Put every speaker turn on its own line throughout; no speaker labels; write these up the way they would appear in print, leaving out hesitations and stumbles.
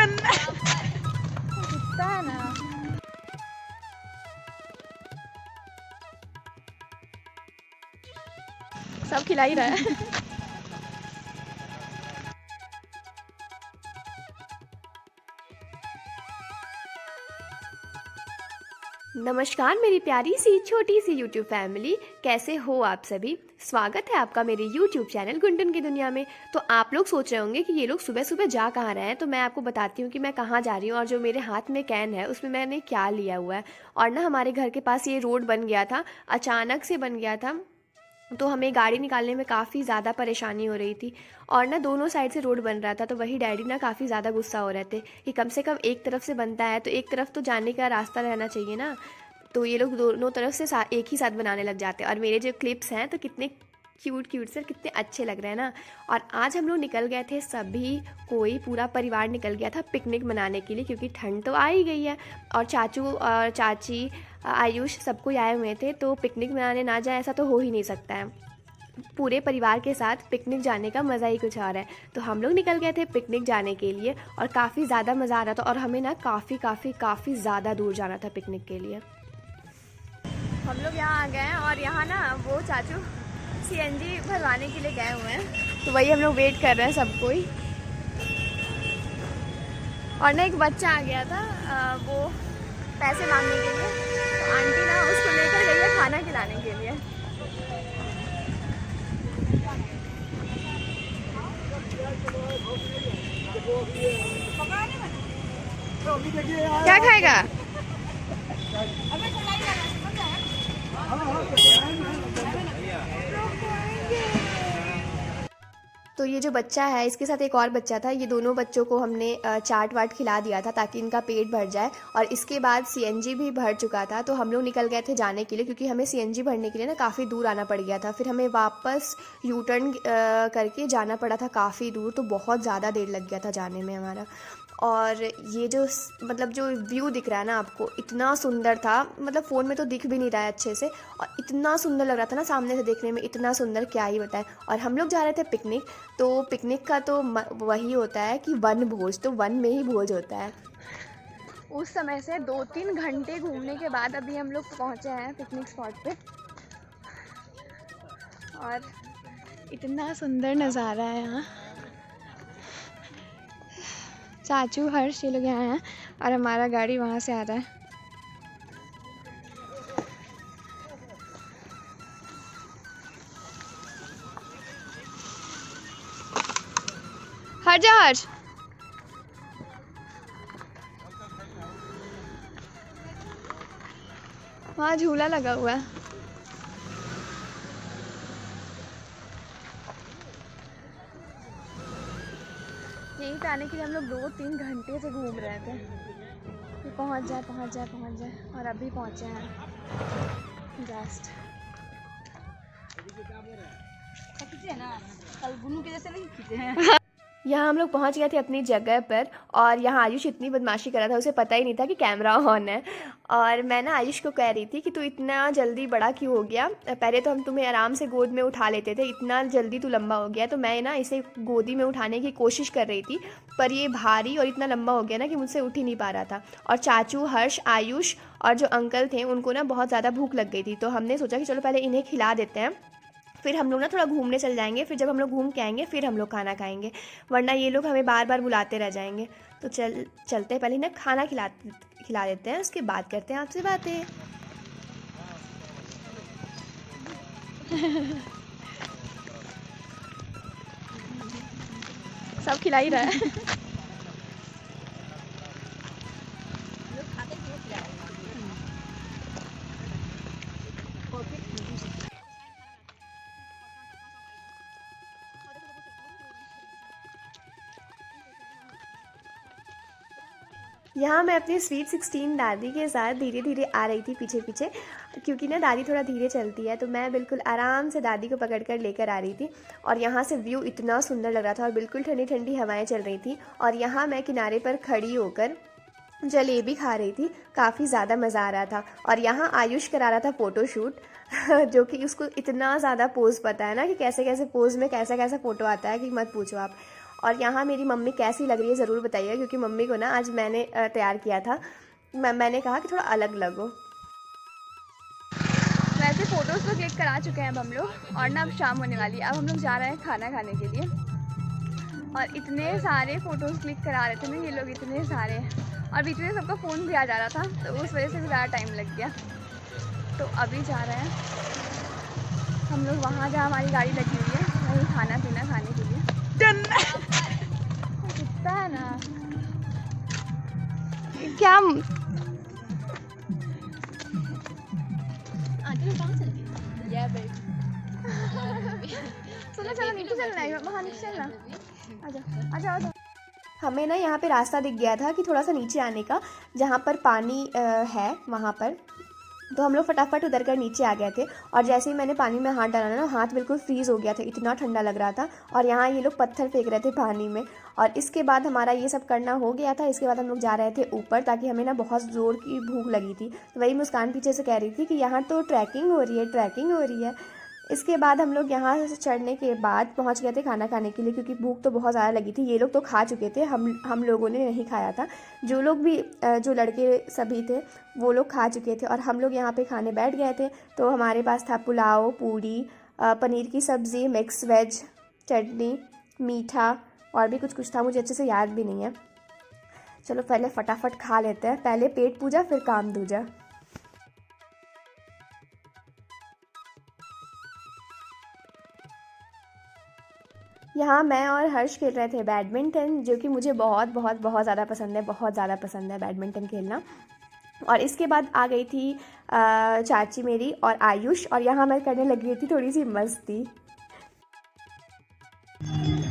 गंदा कुत्ता है ना। सब खिला ही रहा है।
नमस्कार मेरी प्यारी सी छोटी सी YouTube फैमिली, कैसे हो आप सभी। स्वागत है आपका मेरे YouTube चैनल गुंडन की दुनिया में। तो आप लोग सोच रहे होंगे कि ये लोग सुबह सुबह जा कहाँ रहे हैं, तो मैं आपको बताती हूँ कि मैं कहाँ जा रही हूँ और जो मेरे हाथ में कैन है उसमें मैंने क्या लिया हुआ है। और ना हमारे घर के पास ये रोड बन गया था, अचानक से बन गया था, तो हमें गाड़ी निकालने में काफ़ी ज़्यादा परेशानी हो रही थी। और ना दोनों साइड से रोड बन रहा था, तो वही डैडी ना काफ़ी ज़्यादा गुस्सा हो रहे थे कि कम से कम एक तरफ से बनता है तो एक तरफ तो जाने का रास्ता रहना चाहिए ना। तो ये लोग दोनों तरफ से एक ही साथ बनाने लग जाते हैं। और मेरे जो क्लिप्स हैं तो कितने क्यूट क्यूट से कितने अच्छे लग रहे हैं ना। और आज हम लोग निकल गए थे, सभी कोई पूरा परिवार निकल गया था पिकनिक मनाने के लिए, क्योंकि ठंड तो आ ही गई है। और चाचू और चाची, आयुष, सब कोई आए हुए थे, तो पिकनिक मनाने ना जाए ऐसा तो हो ही नहीं सकता है। पूरे परिवार के साथ पिकनिक जाने का मज़ा ही कुछ और है। तो हम लोग निकल गए थे पिकनिक जाने के लिए और काफ़ी ज़्यादा मज़ा आ रहा था। और हमें ना काफ़ी ज़्यादा दूर जाना था पिकनिक के लिए। हम लोग यहाँ आ गए हैं और यहाँ ना वो चाचू CNG भरवाने के लिए गए हुए हैं, तो वही हम लोग वेट कर रहे हैं सब कोई। और ना एक बच्चा आ गया था वो पैसे मांगने के लिए, तो आंटी ना उसको लेकर गई है खाना खिलाने के लिए। क्या खाएगा? तो ये जो बच्चा है इसके साथ एक और बच्चा था, ये दोनों बच्चों को हमने चाट वाट खिला दिया था ताकि इनका पेट भर जाए। और इसके बाद CNG भी भर चुका था, तो हम लोग निकल गए थे जाने के लिए, क्योंकि हमें CNG भरने के लिए ना काफ़ी दूर आना पड़ गया था। फिर हमें वापस U-टर्न करके जाना पड़ा था काफ़ी दूर, तो बहुत ज़्यादा देर लग गया था जाने में हमारा। और ये जो मतलब जो व्यू दिख रहा है ना आपको, इतना सुंदर था, मतलब फ़ोन में तो दिख भी नहीं रहा है अच्छे से, और इतना सुंदर लग रहा था ना सामने से देखने में, इतना सुंदर क्या ही बताएं। और हम लोग जा रहे थे पिकनिक, तो पिकनिक का तो वही होता है कि वन भोज, तो वन में ही भोज होता है।
उस समय से 2-3 घंटे घूमने के बाद अभी हम लोग पहुँचे हैं पिकनिक स्पॉट पे। और इतना सुंदर नज़ारा है यहाँ। चाचू, हर्ष, ये लोग यहाँ हैं और हमारा गाड़ी वहाँ से आ रहा है। हट जा हर्ष। वहाँ झूला लगा हुआ है। यहीं पे आने के लिए हम लोग 2-3 घंटे से घूम रहे थे कि पहुँच जाए। और अभी पहुँचे हैं जस्ट।
यहाँ हम लोग पहुँच गए थे अपनी जगह पर, और यहाँ आयुष इतनी बदमाशी कर रहा था, उसे पता ही नहीं था कि कैमरा ऑन है। और मैं ना आयुष को कह रही थी कि तू इतना जल्दी बड़ा क्यों हो गया, पहले तो हम तुम्हें आराम से गोद में उठा लेते थे, इतना जल्दी तू लंबा हो गया। तो मैं ना इसे गोदी में उठाने की कोशिश कर रही थी, पर ये भारी और इतना लंबा हो गया ना कि मुझसे उठ ही नहीं पा रहा था। और चाचू, हर्ष, आयुष और जो अंकल थे उनको ना बहुत ज़्यादा भूख लग गई थी, तो हमने सोचा कि चलो पहले इन्हें खिला देते हैं, फिर हम लोग ना थोड़ा घूमने चल जाएंगे। फिर जब हम लोग घूम के आएंगे फिर हम लोग खाना खाएंगे, वरना ये लोग हमें बार बार बुलाते रह जाएंगे। तो चलते पहले ना खाना खिला देते हैं, उसके बाद करते हैं आपसे बातें।
सब खिला ही रहा है।
यहाँ मैं अपनी स्वीट 16 दादी के साथ धीरे धीरे आ रही थी पीछे पीछे, क्योंकि ना दादी थोड़ा धीरे चलती है, तो मैं बिल्कुल आराम से दादी को पकड़ कर लेकर आ रही थी। और यहाँ से व्यू इतना सुंदर लग रहा था और बिल्कुल ठंडी ठंडी हवाएं चल रही थी। और यहाँ मैं किनारे पर खड़ी होकर जलेबी खा रही थी, काफ़ी ज़्यादा मज़ा आ रहा था। और यहाँ आयुष करा रहा था फ़ोटोशूट जो कि उसको इतना ज़्यादा पोज़ पता है ना कि कैसे कैसे पोज़ में कैसा कैसा फ़ोटो आता है कि मत पूछो आप। और यहाँ मेरी मम्मी कैसी लग रही है ज़रूर बताइए, क्योंकि मम्मी को ना आज मैंने तैयार किया था। मैंने कहा कि थोड़ा अलग लगो।
वैसे फ़ोटोज़ तो क्लिक करा चुके हैं अब हम लोग, और ना अब शाम होने वाली है। अब हम लोग जा रहे हैं खाना खाने के लिए, और इतने सारे फ़ोटोज़ क्लिक करा रहे थे ना ये लोग, इतने सारे, और बीच में सबका फ़ोन भी आ जा रहा था, तो उस वजह से भी ज़्यादा टाइम लग गया। तो अभी जा रहे हैं हम लोग वहाँ जहाँ हमारी गाड़ी लगी हुई है, वहीं खाना पीना खाने के लिए। कितना है ना क्या चलो चलो नीचे चलना है, वहाँ नीचे चलना। आजा आजा आजा।
हमें ना यहाँ पे रास्ता दिख गया था कि थोड़ा सा नीचे आने का, जहाँ पर पानी है वहाँ पर। तो हम लोग फटाफट उतर कर नीचे आ गए थे, और जैसे ही मैंने पानी में हाथ डाला ना, हाथ बिल्कुल फ्रीज़ हो गया था, इतना ठंडा लग रहा था। और यहाँ ये लोग पत्थर फेंक रहे थे पानी में। और इसके बाद हमारा ये सब करना हो गया था। इसके बाद हम लोग जा रहे थे ऊपर, ताकि हमें ना बहुत ज़ोर की भूख लगी थी। तो वही मुस्कान पीछे से कह रही थी कि यहाँ तो ट्रैकिंग हो रही है, ट्रैकिंग हो रही है। इसके बाद हम लोग यहाँ से चढ़ने के बाद पहुँच गए थे खाना खाने के लिए, क्योंकि भूख तो बहुत ज़्यादा लगी थी। ये लोग तो खा चुके थे, हम लोगों ने नहीं खाया था। जो लोग भी जो लड़के सभी थे वो लोग खा चुके थे, और हम लोग यहाँ पे खाने बैठ गए थे। तो हमारे पास था पुलाव, पूरी, पनीर की सब्ज़ी, मिक्स वेज, चटनी, मीठा, और भी कुछ था, मुझे अच्छे से याद भी नहीं है। चलो पहले फटाफट खा लेते हैं, पहले पेट पूजा फिर काम दूजा। यहाँ मैं और हर्ष खेल रहे थे बैडमिंटन, जो कि मुझे बहुत बहुत बहुत ज़्यादा पसंद है, बहुत ज़्यादा पसंद है बैडमिंटन खेलना। और इसके बाद आ गई थी चाची मेरी और आयुष, और यहाँ मैं करने लगी थी थोड़ी सी मस्ती।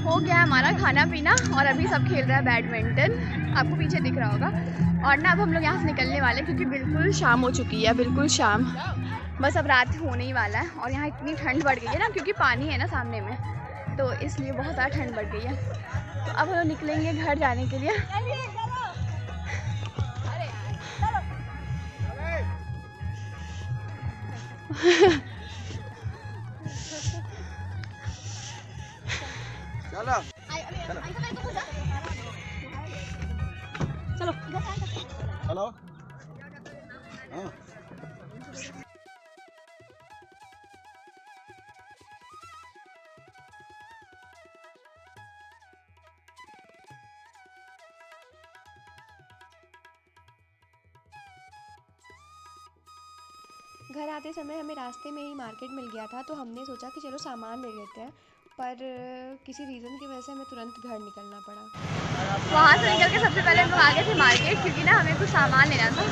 हो गया हमारा खाना पीना, और अभी सब खेल रहा है बैडमिंटन, आपको पीछे दिख रहा होगा। और ना अब हम लोग यहाँ से निकलने वाले हैं, क्योंकि बिल्कुल शाम हो चुकी है, बिल्कुल शाम, बस अब रात होने ही वाला है। और यहाँ इतनी ठंड बढ़ गई है ना, क्योंकि पानी है ना सामने में, तो इसलिए बहुत ज़्यादा ठंड बढ़ गई है। तो अब हम लोग निकलेंगे घर जाने के लिए। चलो
हेलो हाँ।
घर आते समय हमें रास्ते में ही मार्केट मिल गया था, तो हमने सोचा कि चलो सामान ले लेते हैं, पर किसी रीज़न की वजह से हमें तुरंत घर निकलना पड़ा।
वहाँ से निकल के सबसे पहले हम लोग आ गए थे मार्केट, क्योंकि ना हमें कुछ सामान लेना था,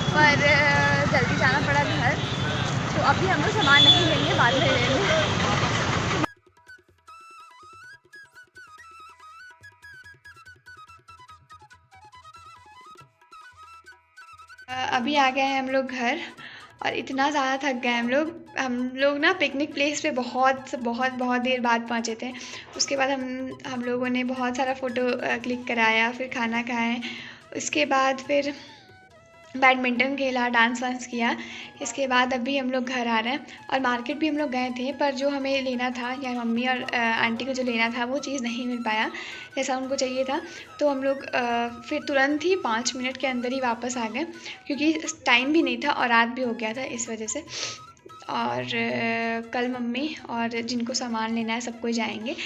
पर जल्दी जाना पड़ा घर। तो अभी हम लोग सामान नहीं लेंगे, बाद में लेंगे। अभी आ गए हैं हम लोग घर, और इतना ज़्यादा थक गए हम लोग ना पिकनिक प्लेस पे बहुत बहुत बहुत देर बाद पहुँचे थे। उसके बाद हम लोगों ने बहुत सारा फ़ोटो क्लिक कराया, फिर खाना खाए, उसके बाद फिर बैडमिंटन खेला, डांस वांस किया। इसके बाद अभी हम लोग घर आ रहे हैं, और मार्केट भी हम लोग गए थे, पर जो हमें लेना था, या मम्मी और आंटी को जो लेना था, वो चीज़ नहीं मिल पाया जैसा उनको चाहिए था। तो हम लोग फिर तुरंत ही 5 मिनट के अंदर ही वापस आ गए, क्योंकि टाइम भी नहीं था और रात भी हो गया था इस वजह से। और कल मम्मी और जिनको सामान लेना है सबको जाएंगे,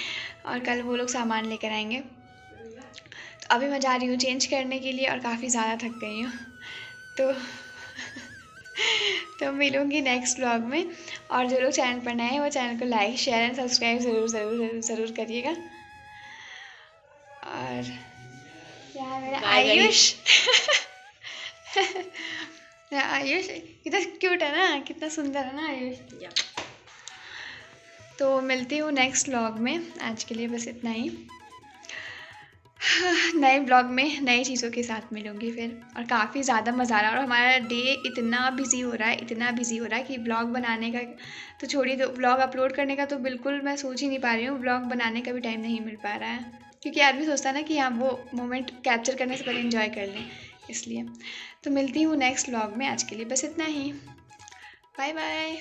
और कल वो लोग सामान लेकर आएंगे। तो अभी मैं जा रही हूँ चेंज करने के लिए, और काफ़ी ज़्यादा थक गई हूँ। तो मिलूँगी नेक्स्ट व्लॉग में। और जो लोग चैनल पर नए हैं वो चैनल को लाइक, शेयर एंड सब्सक्राइब ज़रूर करिएगा। और यहाँ मेरा आयुष आयुष कितना क्यूट है ना, कितना सुंदर है ना आयुष। तो मिलती हूँ नेक्स्ट व्लॉग में, आज के लिए बस इतना ही। नए ब्लॉग में नई चीज़ों के साथ मिलूँगी फिर, और काफ़ी ज़्यादा मज़ा आ रहा है। और हमारा डे इतना बिज़ी हो रहा है कि ब्लॉग बनाने का तो छोड़िए, तो ब्लॉग अपलोड करने का तो बिल्कुल मैं सोच ही नहीं पा रही हूँ। ब्लॉग बनाने का भी टाइम नहीं मिल पा रहा है, क्योंकि आदमी सोचता है ना कि हाँ वो मोमेंट कैप्चर करने से पहले एंजॉय कर लें, इसलिए। तो मिलती हूँ नेक्स्ट ब्लॉग में, आज के लिए बस इतना ही। Bye bye.